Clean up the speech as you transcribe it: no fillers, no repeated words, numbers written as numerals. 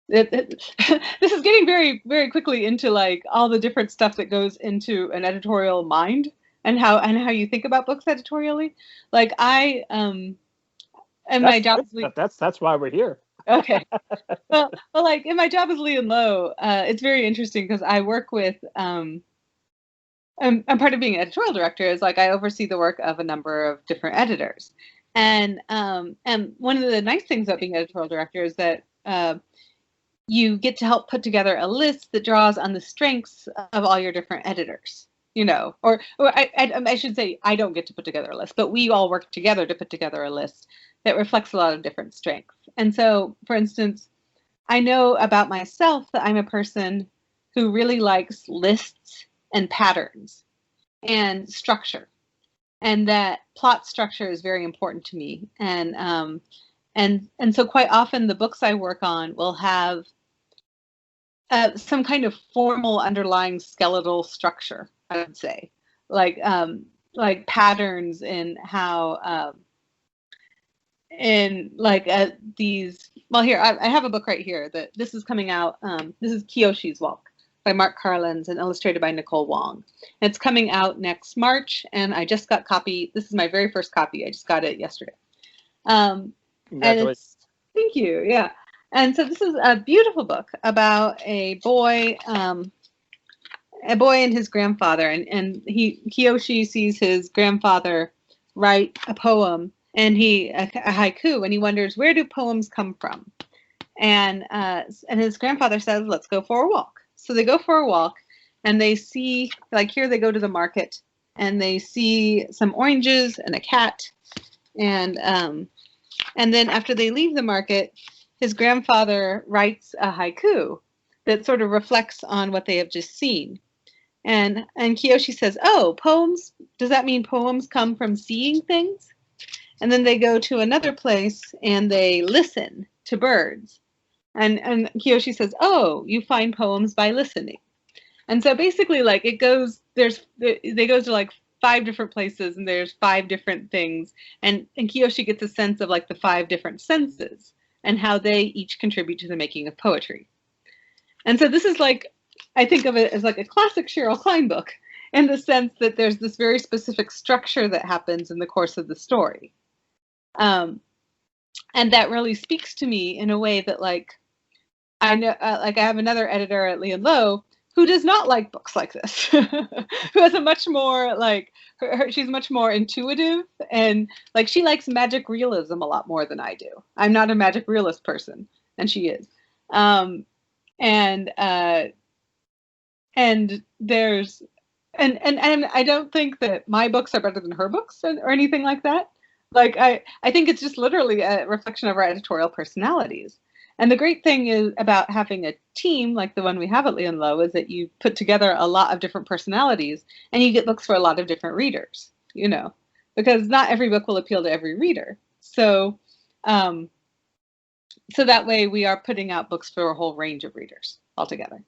This is getting very, very quickly into like all the different stuff that goes into an editorial mind and how you think about books editorially. Like I and my job is that's why we're here. okay. Well, like in my job as Lee and Low, it's very interesting because I work with I'm part of being an editorial director is like I oversee the work of a number of different editors. And one of the nice things about being editorial director is that you get to help put together a list that draws on the strengths of all your different editors, you know, or I should say I don't get to put together a list, but we all work together to put together a list that reflects a lot of different strengths. And so, for instance, I know about myself that I'm a person who really likes lists and patterns and structure, and that plot structure is very important to me. And so quite often the books I work on will have some kind of formal underlying skeletal structure, I would say, like patterns in how in like these. Well, here I have a book right here that this is coming out. This is Kiyoshi's Walk by Mark Carlins and illustrated by Nicole Wong. And it's coming out next March, and I just got copy. This is my very first copy. I just got it yesterday. Congratulations. Thank you. Yeah. And so this is a beautiful book about a boy and his grandfather, and Kiyoshi sees his grandfather write a poem and a haiku, and he wonders, where do poems come from? And his grandfather says, let's go for a walk. So they go for a walk, and they see, like here they go to the market, and they see some oranges and a cat, and then after they leave the market, his grandfather writes a haiku that sort of reflects on what they have just seen. And Kiyoshi says, oh, poems, does that mean poems come from seeing things? And then they go to another place and they listen to birds. And Kiyoshi says, oh, you find poems by listening. And so basically, like, they go to like 5 different places, and there's 5 different things. And Kiyoshi gets a sense of like the 5 different senses and how they each contribute to the making of poetry. And so this is like, I think of it as like a classic Cheryl Klein book in the sense that there's this very specific structure that happens in the course of the story. And that really speaks to me in a way that, like, I know, like I have another editor at Lee and Low who does not like books like this, who has a much more like, she's much more intuitive, and like she likes magic realism a lot more than I do. I'm not a magic realist person, and she is. And there's, and I don't think that my books are better than her books or anything like that. Like I think it's just literally a reflection of our editorial personalities. And the great thing is about having a team like the one we have at Lee and Low is that you put together a lot of different personalities and you get books for a lot of different readers, you know, because not every book will appeal to every reader. So, so that way we are putting out books for a whole range of readers altogether.